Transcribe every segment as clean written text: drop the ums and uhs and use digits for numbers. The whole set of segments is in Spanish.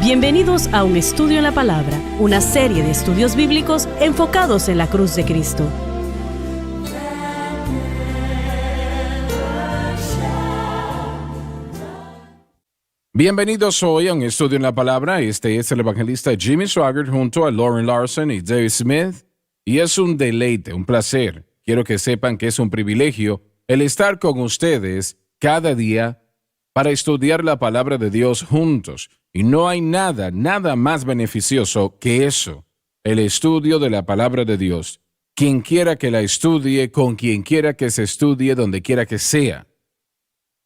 Bienvenidos a Un Estudio en la Palabra, una serie de estudios bíblicos enfocados en la cruz de Cristo. Bienvenidos hoy a Un Estudio en la Palabra. Este es el evangelista Jimmy Swaggart junto a Lauren Larson y Dave Smith. Y es un deleite, un placer. Quiero que sepan que es un privilegio el estar con ustedes cada día para estudiar la palabra de Dios juntos. Y no hay nada más beneficioso que eso, el estudio de la palabra de Dios. Quien quiera que la estudie, con quien quiera que se estudie, donde quiera que sea.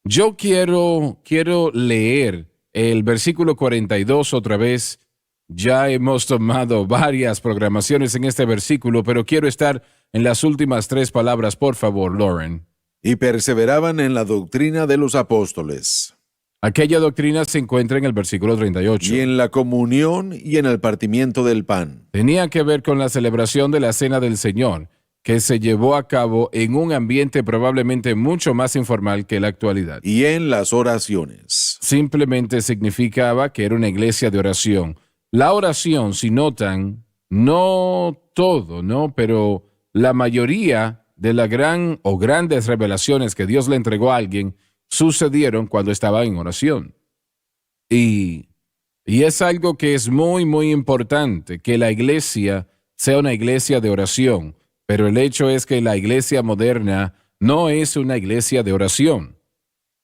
Yo quiero leer el versículo 42 otra vez. Ya hemos tomado varias programaciones en este versículo, pero quiero estar en las últimas 3 palabras, por favor, Lauren. Y perseveraban en la doctrina de los apóstoles. Aquella doctrina se encuentra en el versículo 38. Y en la comunión y en el partimiento del pan. Tenía que ver con la celebración de la Cena del Señor, que se llevó a cabo en un ambiente probablemente mucho más informal que la actualidad. Y en las oraciones. Simplemente significaba que era una iglesia de oración. La oración, si notan, no todo, ¿no? Pero la mayoría de la gran o grandes revelaciones que Dios le entregó a alguien sucedieron cuando estaba en oración. Y es algo que es muy, muy importante, que la iglesia sea una iglesia de oración. Pero el hecho es que la iglesia moderna no es una iglesia de oración.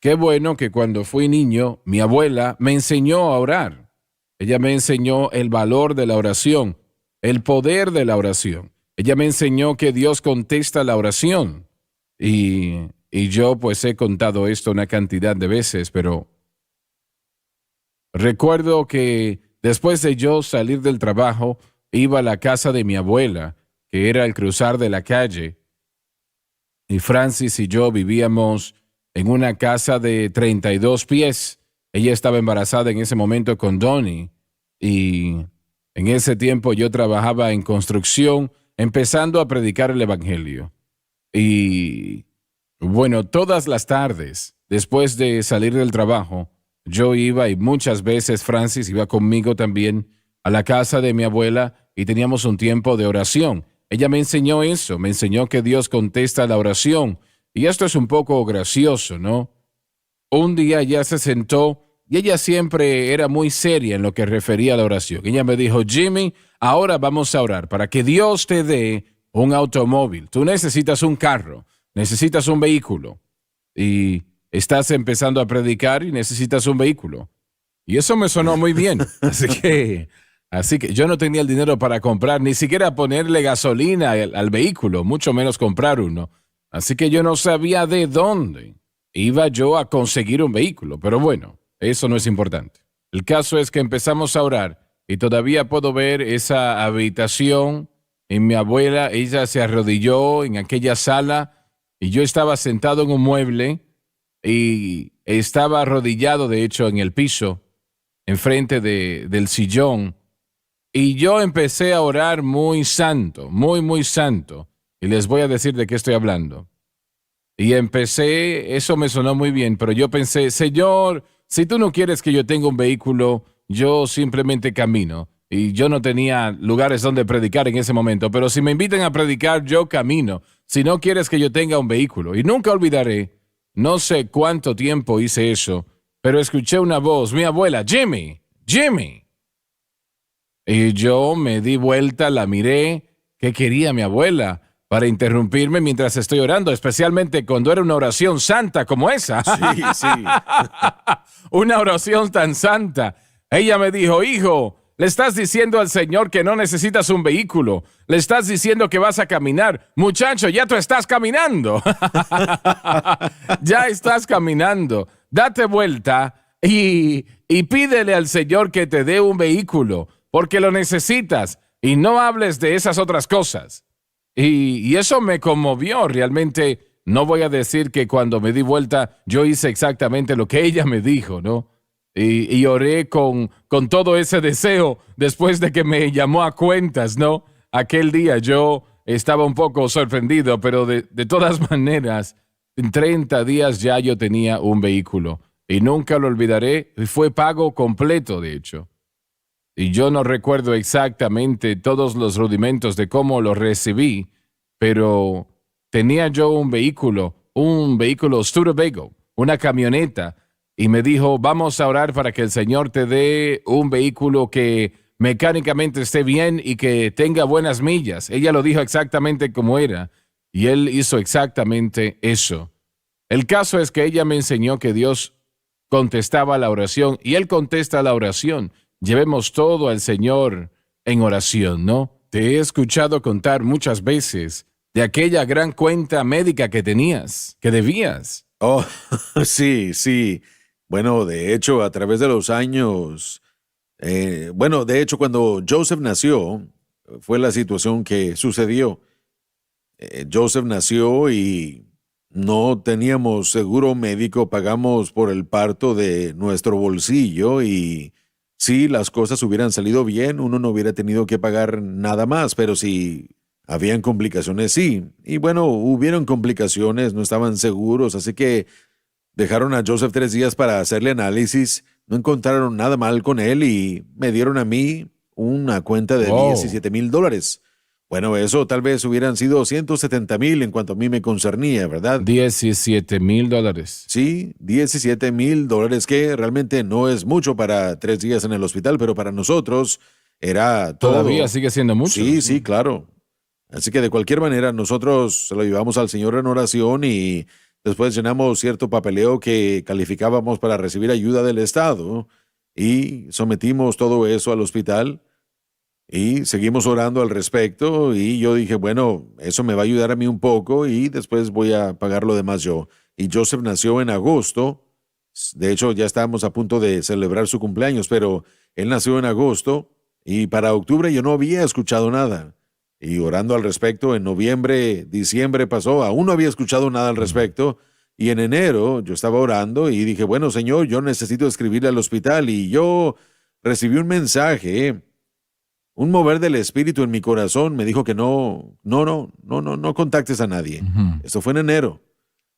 Qué bueno que cuando fui niño, mi abuela me enseñó a orar. Ella me enseñó el valor de la oración, el poder de la oración. Ella me enseñó que Dios contesta la oración. Y yo pues he contado esto una cantidad de veces, pero recuerdo que después de yo salir del trabajo, iba a la casa de mi abuela, que era al cruzar de la calle, y Francis y yo vivíamos en una casa de 32 pies. Ella estaba embarazada en ese momento con Donnie, y en ese tiempo yo trabajaba en construcción, empezando a predicar el evangelio. Y bueno, todas las tardes, después de salir del trabajo, yo iba, y muchas veces Francis iba conmigo también, a la casa de mi abuela, y teníamos un tiempo de oración. Ella me enseñó eso, me enseñó que Dios contesta la oración. Y esto es un poco gracioso, ¿no? Un día ella se sentó y ella siempre era muy seria en lo que refería a la oración. Ella me dijo, Jimmy, ahora vamos a orar para que Dios te dé un automóvil. Tú necesitas un carro, necesitas un vehículo. Y estás empezando a predicar y necesitas un vehículo. Y eso me sonó muy bien. Así que yo no tenía el dinero para comprar, ni siquiera ponerle gasolina al vehículo, mucho menos comprar uno. Así que yo no sabía de dónde iba yo a conseguir un vehículo. Pero bueno, eso no es importante. El caso es que empezamos a orar y todavía puedo ver esa habitación en mi abuela. Ella se arrodilló en aquella sala y yo estaba sentado en un mueble y estaba arrodillado, de hecho, en el piso, enfrente del sillón. Y yo empecé a orar muy santo, muy, muy santo. Y les voy a decir de qué estoy hablando. Y eso me sonó muy bien, pero yo pensé, Señor, si tú no quieres que yo tenga un vehículo, yo simplemente camino. Y yo no tenía lugares donde predicar en ese momento, pero si me invitan a predicar, yo camino. Si no quieres que yo tenga un vehículo. Y nunca olvidaré, no sé cuánto tiempo hice eso, pero escuché una voz, mi abuela, Jimmy, Jimmy. Y yo me di vuelta, la miré. ¿Qué quería mi abuela? Para interrumpirme mientras estoy orando, especialmente cuando era una oración santa como esa. Sí. Una oración tan santa. Ella me dijo, hijo, le estás diciendo al Señor que no necesitas un vehículo. Le estás diciendo que vas a caminar. Muchacho, ya tú estás caminando. Ya estás caminando. Date vuelta y pídele al Señor que te dé un vehículo, porque lo necesitas, y no hables de esas otras cosas. Y eso me conmovió. Realmente no voy a decir que cuando me di vuelta yo hice exactamente lo que ella me dijo, ¿no? Y oré con todo ese deseo después de que me llamó a cuentas, ¿no? Aquel día yo estaba un poco sorprendido, pero de todas maneras, en 30 días ya yo tenía un vehículo. Y nunca lo olvidaré, fue pago completo, de hecho. Y yo no recuerdo exactamente todos los rudimentos de cómo lo recibí, pero tenía yo un vehículo Studebaker, una camioneta, y me dijo, vamos a orar para que el Señor te dé un vehículo que mecánicamente esté bien y que tenga buenas millas. Ella lo dijo exactamente como era, y él hizo exactamente eso. El caso es que ella me enseñó que Dios contestaba la oración, y Él contesta la oración. Llevemos todo al Señor en oración, ¿no? Te he escuchado contar muchas veces de aquella gran cuenta médica que tenías, que debías. Oh, sí, sí. Bueno, de hecho, a través de los años, de hecho, cuando Joseph nació, fue la situación que sucedió. Joseph nació y no teníamos seguro médico, pagamos por el parto de nuestro bolsillo y si las cosas hubieran salido bien, uno no hubiera tenido que pagar nada más, pero si habían complicaciones, sí. Y bueno, hubieron complicaciones, no estaban seguros, así que dejaron a Joseph 3 días para hacerle análisis, no encontraron nada mal con él y me dieron a mí una cuenta de $17,000. Bueno, eso tal vez hubieran sido 170,000 en cuanto a mí me concernía, ¿verdad? $17,000. Sí, $17,000, que realmente no es mucho para 3 días en el hospital, pero para nosotros era todo. Todavía sigue siendo mucho. Sí, sí, claro. Así que de cualquier manera nosotros se lo llevamos al Señor en oración y después llenamos cierto papeleo que calificábamos para recibir ayuda del Estado y sometimos todo eso al hospital. Y seguimos orando al respecto y yo dije, bueno, eso me va a ayudar a mí un poco y después voy a pagar lo demás yo. Y Joseph nació en agosto, de hecho ya estábamos a punto de celebrar su cumpleaños, pero él nació en agosto y para octubre yo no había escuchado nada. Y orando al respecto, en noviembre, diciembre pasó, aún no había escuchado nada al respecto. Y en enero yo estaba orando y dije, bueno, Señor, yo necesito escribirle al hospital y yo recibí un mensaje. Un mover del espíritu en mi corazón me dijo que no contactes a nadie. Ujú. Esto fue en enero.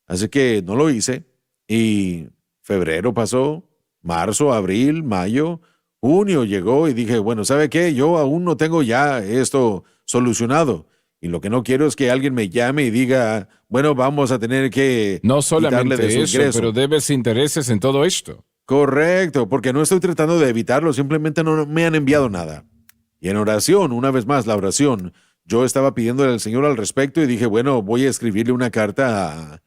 Así que no lo hice. Y febrero pasó, marzo, abril, mayo, junio llegó y dije, bueno, ¿sabe qué? Yo aún no tengo ya esto solucionado. Y lo que no quiero es que alguien me llame y diga, bueno, vamos a tener que No quitarle solamente de su eso, ingreso. pero debes intereses en todo esto. Correcto, porque no estoy tratando de evitarlo, simplemente no me han enviado nada. Y en oración, una vez más, la oración, yo estaba pidiéndole al Señor al respecto y dije, bueno, voy a escribirle una carta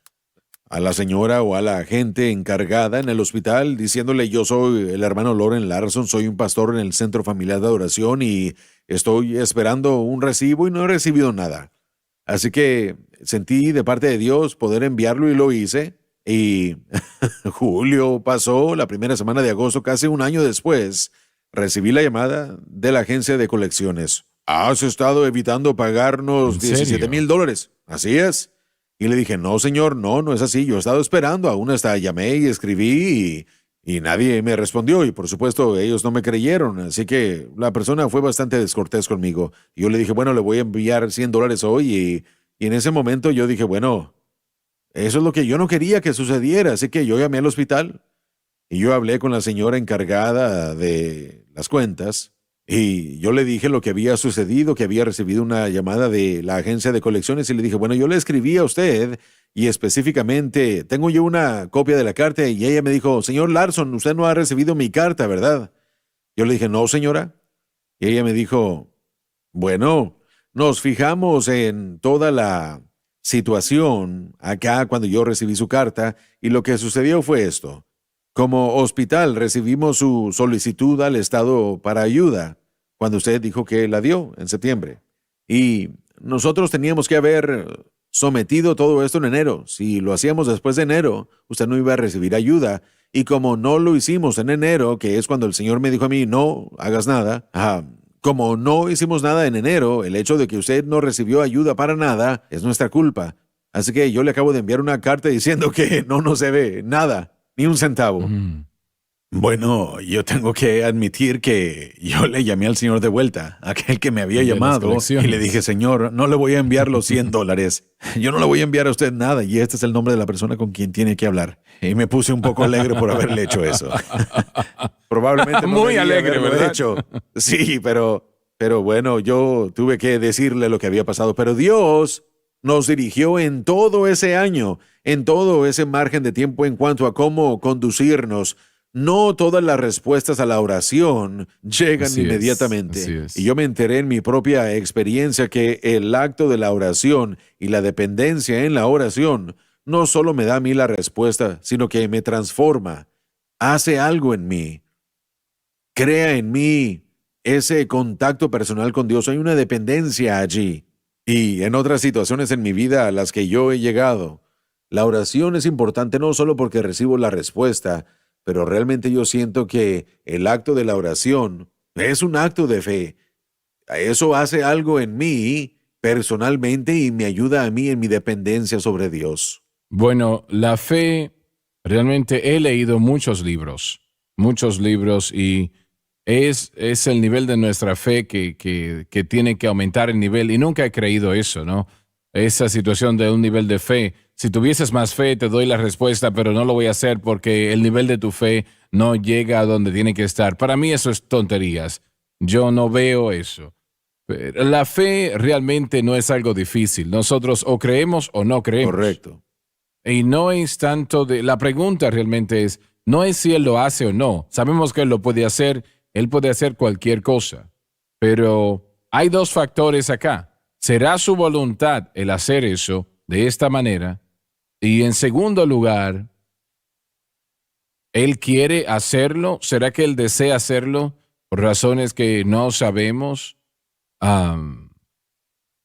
a la señora o a la gente encargada en el hospital diciéndole, yo soy el hermano Loren Larson, soy un pastor en el Centro Familiar de Adoración y estoy esperando un recibo y no he recibido nada. Así que sentí de parte de Dios poder enviarlo y lo hice. Y julio pasó, la primera semana de agosto, casi un año después, recibí la llamada de la agencia de colecciones. ¿Has estado evitando pagarnos ¿En serio? $17,000? Así es. Y le dije, no, señor, no es así. Yo he estado esperando. Aún hasta llamé y escribí y nadie me respondió. Y por supuesto, ellos no me creyeron. Así que la persona fue bastante descortés conmigo. Y yo le dije, bueno, le voy a enviar $100 hoy. Y en ese momento yo dije, bueno, eso es lo que yo no quería que sucediera. Así que yo llamé al hospital. Y yo hablé con la señora encargada de las cuentas y yo le dije lo que había sucedido, que había recibido una llamada de la agencia de colecciones y le dije, bueno, yo le escribí a usted y específicamente tengo yo una copia de la carta y ella me dijo, señor Larson, usted no ha recibido mi carta, ¿verdad? Yo le dije, no, señora. Y ella me dijo, bueno, nos fijamos en toda la situación acá cuando yo recibí su carta y lo que sucedió fue esto. Como hospital recibimos su solicitud al Estado para ayuda cuando usted dijo que la dio en septiembre. Y nosotros teníamos que haber sometido todo esto en enero. Si lo hacíamos después de enero, usted no iba a recibir ayuda. Y como no lo hicimos en enero, que es cuando el Señor me dijo a mí, no hagas nada, como no hicimos nada en enero, el hecho de que usted no recibió ayuda para nada es nuestra culpa. Así que yo le acabo de enviar una carta diciendo que no nos debe nada. Ni un centavo. Ujú. Bueno, yo tengo que admitir que yo le llamé al señor de vuelta, aquel que me había El de las llamado, colecciones. y le dije, señor, no le voy a enviar los $100. Yo no le voy a enviar a usted nada, y este es el nombre de la persona con quien tiene que hablar. Y me puse un poco alegre por haberle hecho eso. probablemente no Muy debía alegre, haberlo ¿verdad? hecho. Sí, pero bueno, yo tuve que decirle lo que había pasado. Pero Dios nos dirigió en todo ese año, en todo ese margen de tiempo en cuanto a cómo conducirnos. No todas las respuestas a la oración llegan Así inmediatamente. es. Y yo me enteré en mi propia experiencia que el acto de la oración y la dependencia en la oración no solo me da a mí la respuesta, sino que me transforma, hace algo en mí, crea en mí ese contacto personal con Dios. Hay una dependencia allí. Y en otras situaciones en mi vida a las que yo he llegado, la oración es importante no solo porque recibo la respuesta, pero realmente yo siento que el acto de la oración es un acto de fe. Eso hace algo en mí personalmente y me ayuda a mí en mi dependencia sobre Dios. Bueno, la fe, realmente he leído muchos libros y es el nivel de nuestra fe que tiene que aumentar el nivel y nunca he creído eso, ¿no? Esa situación de un nivel de fe. Si tuvieses más fe, te doy la respuesta, pero no lo voy a hacer porque el nivel de tu fe no llega a donde tiene que estar. Para mí eso es tonterías. Yo no veo eso. Pero la fe realmente no es algo difícil. Nosotros o creemos o no creemos. Correcto. Y no es tanto de... La pregunta realmente es, no es si Él lo hace o no. Sabemos que Él lo puede hacer, Él puede hacer cualquier cosa. Pero hay dos factores acá. ¿Será su voluntad el hacer eso de esta manera? Y en segundo lugar, ¿Él quiere hacerlo? ¿Será que Él desea hacerlo por razones que no sabemos? Am,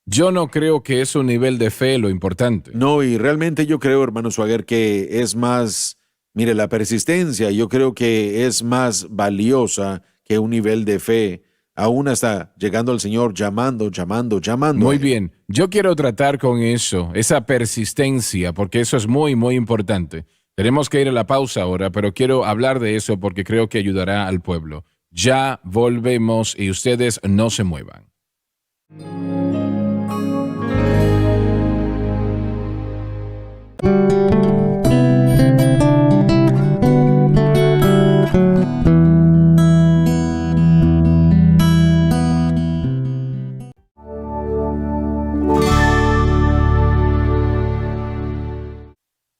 yo no creo que es un nivel de fe lo importante. No, y realmente yo creo, hermano Swagger, que es más, mire, la persistencia, yo creo que es más valiosa que un nivel de fe, aún hasta llegando al Señor, llamando a Muy Él. bien, yo quiero tratar con eso, esa persistencia, porque eso es muy, muy importante. Tenemos que ir a la pausa ahora, pero quiero hablar de eso porque creo que ayudará al pueblo. Ya volvemos y ustedes no se muevan.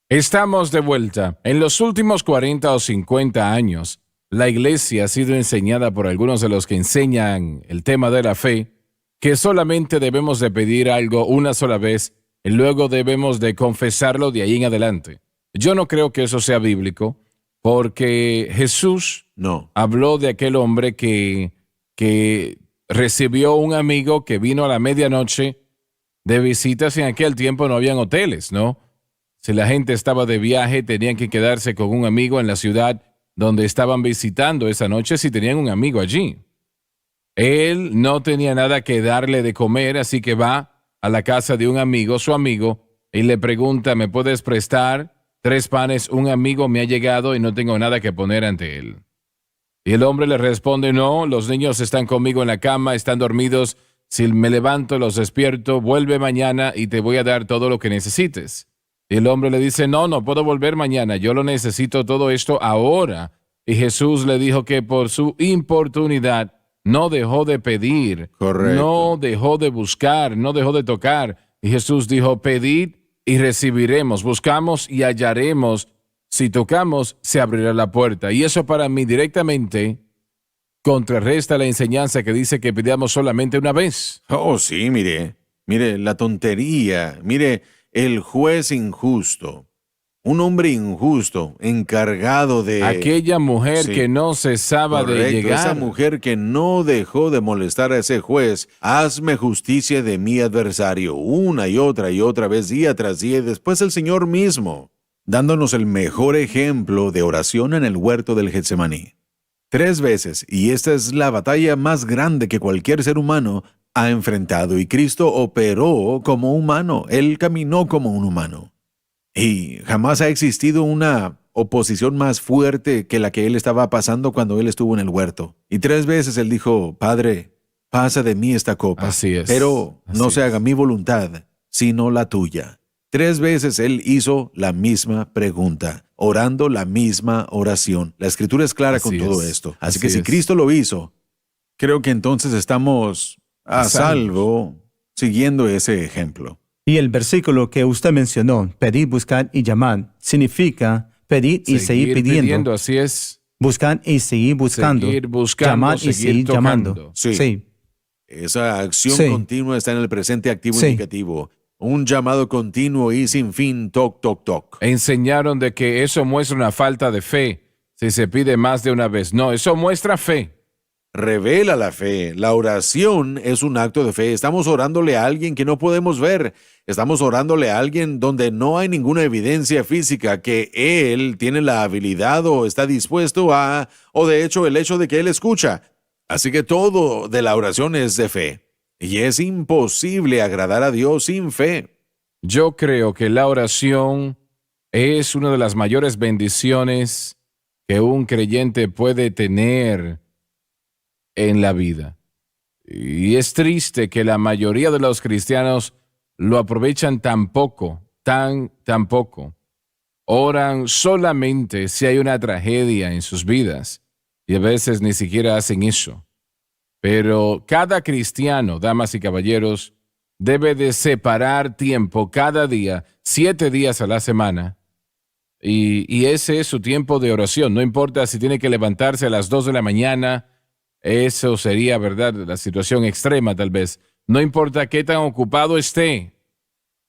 Estamos de vuelta. En los últimos 40 o 50 años, la iglesia ha sido enseñada por algunos de los que enseñan el tema de la fe, que solamente debemos de pedir algo una sola vez y luego debemos de confesarlo de ahí en adelante. Yo no creo que eso sea bíblico, porque Jesús No, habló de aquel hombre que recibió un amigo que vino a la medianoche de visitas. En aquel tiempo no habían hoteles, ¿no? Si la gente estaba de viaje, tenían que quedarse con un amigo en la ciudad donde estaban visitando esa noche si tenían un amigo allí. Él no tenía nada que darle de comer, así que va a la casa de un amigo, su amigo, y le pregunta, ¿me puedes prestar 3 panes? Un amigo me ha llegado y no tengo nada que poner ante él. Y el hombre le responde, no, los niños están conmigo en la cama, están dormidos, si me levanto, los despierto, vuelve mañana y te voy a dar todo lo que necesites. Y el hombre le dice, no, no puedo volver mañana, yo lo necesito todo esto ahora. Y Jesús le dijo que por su importunidad no dejó de pedir, correcto. no dejó de buscar, no dejó de tocar. Y Jesús dijo, pedid y recibiremos, buscamos y hallaremos, si tocamos se abrirá la puerta. Y eso para mí directamente contrarresta la enseñanza que dice que pidamos solamente una vez. Oh, sí, mire, la tontería, mire, el juez injusto, un hombre injusto, encargado de... Aquella mujer Sí. que no cesaba de Correcto, llegar. esa mujer que no dejó de molestar a ese juez, hazme justicia de mi adversario, una y otra vez, día tras día, y después el Señor mismo, dándonos el mejor ejemplo de oración en el huerto del Getsemaní. 3 veces, y esta es la batalla más grande que cualquier ser humano ha enfrentado, y Cristo operó como humano, Él caminó como un humano. Y jamás ha existido una oposición más fuerte que la que Él estaba pasando cuando Él estuvo en el huerto. Y 3 veces Él dijo, Padre, pasa de mí esta copa, Así es, pero no así se es. haga mi voluntad, sino la tuya. 3 veces Él hizo la misma pregunta. orando la misma oración. La Escritura es clara con Así todo es. esto. Así Así que si es. Cristo lo hizo, creo que entonces estamos a salvo siguiendo ese ejemplo. Y el versículo que usted mencionó, pedir, buscar y llamar, significa pedir y seguir pidiendo. Así es. Buscar y seguir buscando. Seguir buscando, llamar y seguir seguir tocando. llamando. Sí. Esa acción Sí. continua está en el presente activo Sí. indicativo. Un llamado continuo y sin fin, toc, toc, toc. Enseñaron de que eso muestra una falta de fe si se pide más de una vez. No, eso muestra fe. Revela la fe. La oración es un acto de fe. Estamos orándole a alguien que no podemos ver. Estamos orándole a alguien donde no hay ninguna evidencia física que él tiene la habilidad o está dispuesto a, o de hecho el hecho de que él escucha. Así que todo de la oración es de fe. Y es imposible agradar a Dios sin fe. Yo creo que la oración es una de las mayores bendiciones que un creyente puede tener en la vida. Y es triste que la mayoría de los cristianos lo aprovechan tan poco, tan poco. Oran solamente si hay una tragedia en sus vidas y a veces ni siquiera hacen eso. Pero cada cristiano, damas y caballeros, debe de separar tiempo cada día, 7 días a la semana. Y ese es su tiempo de oración. No importa si tiene que levantarse a las 2 de la mañana. Eso sería, ¿verdad?, la situación extrema tal vez. No importa qué tan ocupado esté,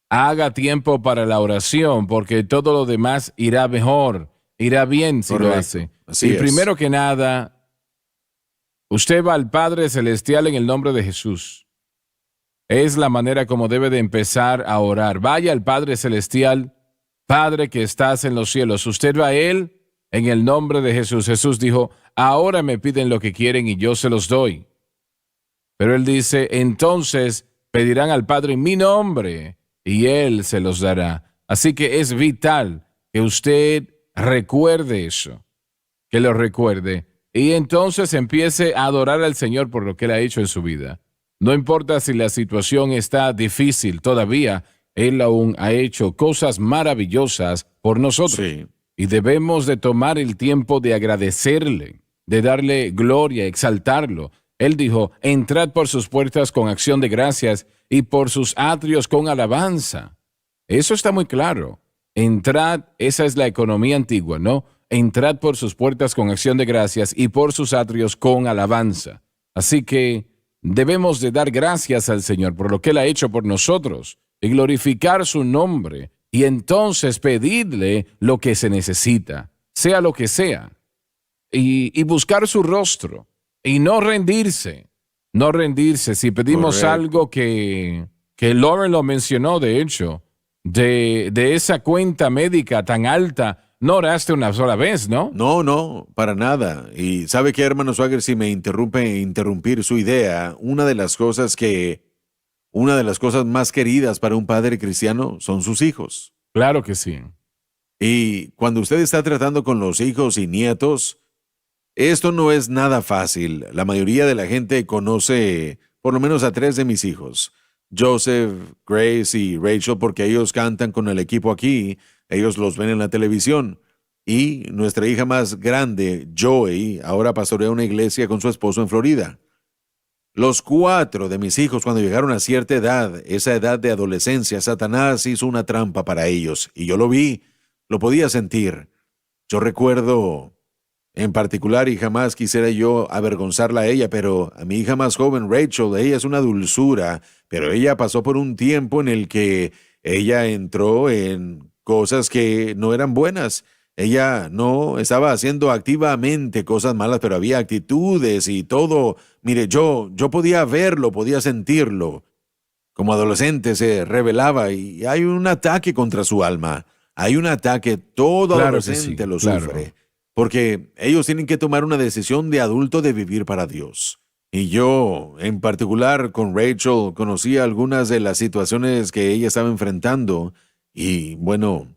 haga tiempo para la oración, porque todo lo demás irá mejor, irá bien si Correcto. lo hace. Así y es. primero que nada, usted va al Padre Celestial en el nombre de Jesús. Es la manera como debe de empezar a orar. Vaya al Padre Celestial, Padre que estás en los cielos. Usted va a Él en el nombre de Jesús. Jesús dijo, ahora me piden lo que quieren y yo se los doy. Pero Él dice, entonces pedirán al Padre en mi nombre y Él se los dará. Así que es vital que usted recuerde eso, que lo recuerde y entonces empiece a adorar al Señor por lo que Él ha hecho en su vida. No importa si la situación está difícil todavía, Él aún ha hecho cosas maravillosas por nosotros. Sí. Y debemos de tomar el tiempo de agradecerle, de darle gloria, exaltarlo. Él dijo, entrad por sus puertas con acción de gracias y por sus atrios con alabanza. Eso está muy claro. Entrad, esa es la economía antigua, ¿no? Entrad por sus puertas con acción de gracias y por sus atrios con alabanza. Así que debemos de dar gracias al Señor por lo que Él ha hecho por nosotros y glorificar su nombre y entonces pedirle lo que se necesita, sea lo que sea, y buscar su rostro y no rendirse. No rendirse. Si pedimos Correcto. algo que Lauren lo mencionó, de hecho, de esa cuenta médica tan alta, no oraste una sola vez, ¿no? No, para nada. Y ¿sabe qué, hermano Swagger? Si me interrumpir su idea, una de las cosas más queridas para un padre cristiano son sus hijos. Claro que sí. Y cuando usted está tratando con los hijos y nietos, esto no es nada fácil. La mayoría de la gente conoce por lo menos a 3 de mis hijos. Joseph, Grace y Rachel, porque ellos cantan con el equipo aquí, ellos los ven en la televisión. Y nuestra hija más grande, Joey, ahora pastorea una iglesia con su esposo en Florida. Los 4 de mis hijos, cuando llegaron a cierta edad, esa edad de adolescencia, Satanás hizo una trampa para ellos. Y yo lo vi, lo podía sentir. Yo recuerdo en particular, y jamás quisiera yo avergonzarla a ella, pero a mi hija más joven, Rachel, ella es una dulzura, pero ella pasó por un tiempo en el que ella entró en cosas que no eran buenas. Ella no estaba haciendo activamente cosas malas, pero había actitudes y todo. Mire, yo podía verlo, podía sentirlo. Como adolescente se rebelaba y hay un ataque contra su alma. Hay un ataque, todo Claro que adolescente sí, lo claro. sufre. Porque ellos tienen que tomar una decisión de adulto de vivir para Dios. Y yo, en particular con Rachel, conocía algunas de las situaciones que ella estaba enfrentando. Y bueno,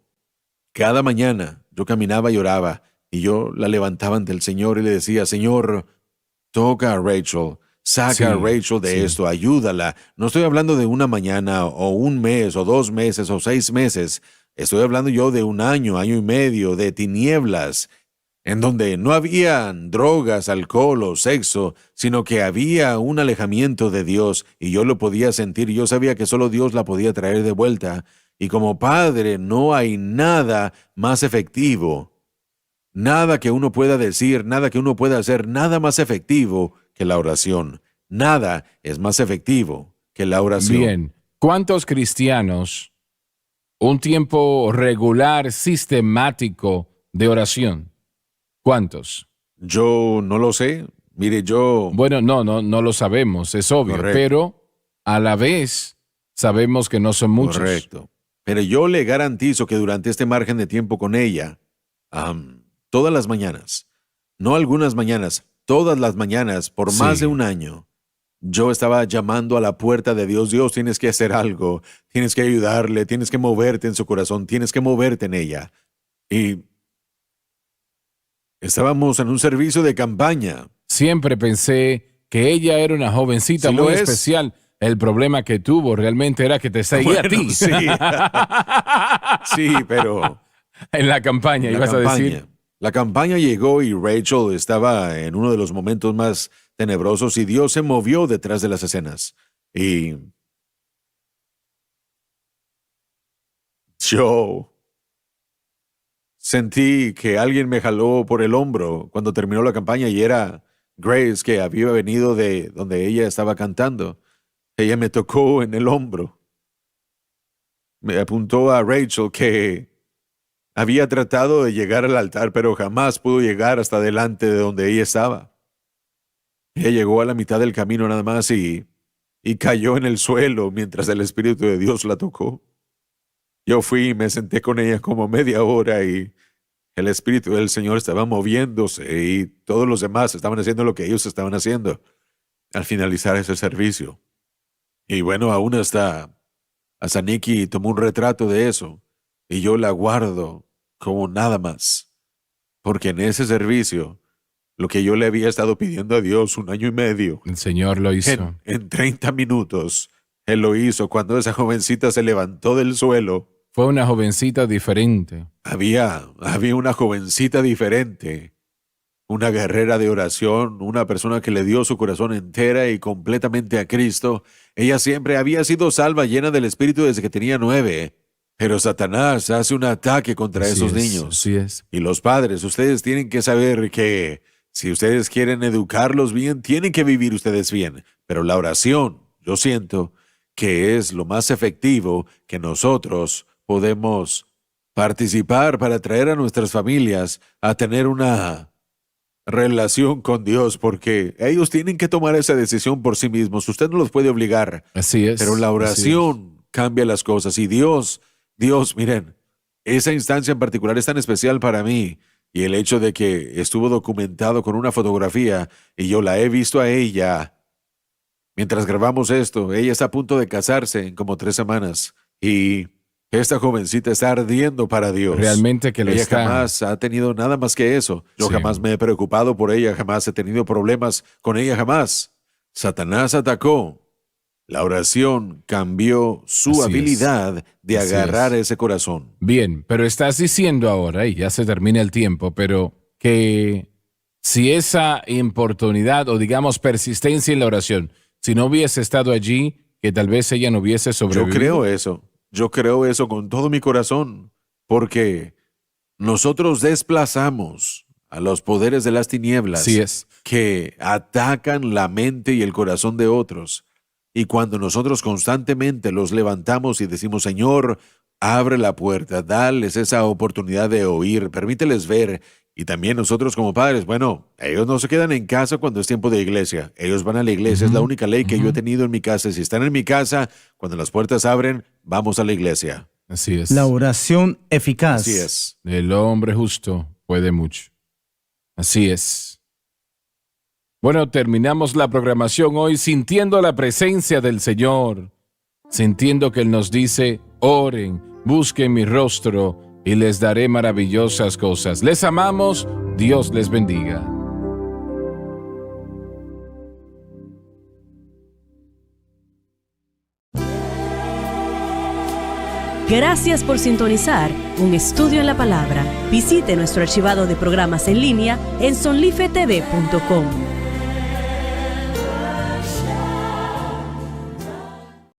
cada mañana yo caminaba y oraba. Y yo la levantaba ante el Señor y le decía, Señor, toca a Rachel, saca a Rachel de esto, ayúdala. No estoy hablando de una mañana o un mes o 2 meses o 6 meses. Estoy hablando yo de un año, año y medio de tinieblas, en donde no habían drogas, alcohol o sexo, sino que había un alejamiento de Dios y yo lo podía sentir. Yo sabía que solo Dios la podía traer de vuelta. Y como padre no hay nada más efectivo, nada que uno pueda decir, nada que uno pueda hacer, nada más efectivo que la oración. Nada es más efectivo que la oración. Bien, ¿cuántos cristianos un tiempo regular, sistemático de oración? ¿Cuántos? Yo no lo sé. Mire, yo... Bueno, no lo sabemos, es obvio, Correcto. pero a la vez sabemos que no son muchos. Correcto. Pero yo le garantizo que durante este margen de tiempo con ella, todas las mañanas, no algunas mañanas, todas las mañanas, por Sí. más de un año, yo estaba llamando a la puerta de Dios. Dios, tienes que hacer algo, tienes que ayudarle, tienes que moverte en su corazón, tienes que moverte en ella. Y estábamos en un servicio de campaña. Siempre pensé que ella era una jovencita Sí lo muy es. especial. El problema que tuvo realmente era que te seguía a Bueno, ti. sí. Sí, pero... En la campaña, La ibas a decir. campaña. La campaña llegó y Rachel estaba en uno de los momentos más tenebrosos y Dios se movió detrás de las escenas. Y yo sentí que alguien me jaló por el hombro cuando terminó la campaña y era Grace, que había venido de donde ella estaba cantando. Ella me tocó en el hombro. Me apuntó a Rachel, que había tratado de llegar al altar, pero jamás pudo llegar hasta delante de donde ella estaba. Ella llegó a la mitad del camino nada más y cayó en el suelo mientras el Espíritu de Dios la tocó. Yo fui y me senté con ella como media hora y el Espíritu del Señor estaba moviéndose y todos los demás estaban haciendo lo que ellos estaban haciendo al finalizar ese servicio. Y bueno, aún hasta Nikki tomó un retrato de eso y yo la guardo como nada más. Porque en ese servicio, lo que yo le había estado pidiendo a Dios un año y medio, El Señor lo hizo. en 30 minutos, Él lo hizo. Cuando esa jovencita se levantó del suelo, Fue una jovencita diferente. había una jovencita diferente, una guerrera de oración, una persona que le dio su corazón entera y completamente a Cristo. Ella siempre había sido salva, llena del Espíritu desde que tenía 9. Pero Satanás hace un ataque contra Así esos es, niños. así es. Y los padres, ustedes tienen que saber que si ustedes quieren educarlos bien, tienen que vivir ustedes bien. Pero la oración, yo siento que es lo más efectivo que nosotros podemos participar para traer a nuestras familias a tener una relación con Dios, porque ellos tienen que tomar esa decisión por sí mismos. Usted no los puede obligar, Así es. pero la así oración cambia las cosas. Y Dios, miren, esa instancia en particular es tan especial para mí. Y el hecho de que estuvo documentado con una fotografía y yo la he visto a ella mientras grabamos esto. Ella está a punto de casarse en como 3 semanas y esta jovencita está ardiendo para Dios. Realmente que lo ella está. jamás ha tenido nada más que eso. Yo Sí. jamás me he preocupado por ella, jamás he tenido problemas con ella, jamás. Satanás atacó. La oración cambió su Así es. habilidad de Así agarrar es. ese corazón. Bien, pero estás diciendo ahora, y ya se termina el tiempo, pero que si esa importunidad o digamos persistencia en la oración, si no hubiese estado allí, que tal vez ella no hubiese Yo sobrevivido. creo eso. Yo creo eso con todo mi corazón. Porque nosotros desplazamos a los poderes de las tinieblas Así es. que atacan la mente y el corazón de otros. Y cuando nosotros constantemente los levantamos y decimos, Señor, abre la puerta, dales esa oportunidad de oír, permíteles ver. Y también nosotros como padres, bueno, ellos no se quedan en casa cuando es tiempo de iglesia. Ellos van a la iglesia. Es la única ley que yo he tenido en mi casa. Si están en mi casa, cuando las puertas abren, vamos a la iglesia. Así es. La oración eficaz. Así es. El hombre justo puede mucho. Así es. Bueno, terminamos la programación hoy sintiendo la presencia del Señor, sintiendo que Él nos dice, oren, busquen mi rostro y les daré maravillosas cosas. Les amamos, Dios les bendiga. Gracias por sintonizar Un Estudio en la Palabra. Visite nuestro archivado de programas en línea en sonlifetv.com.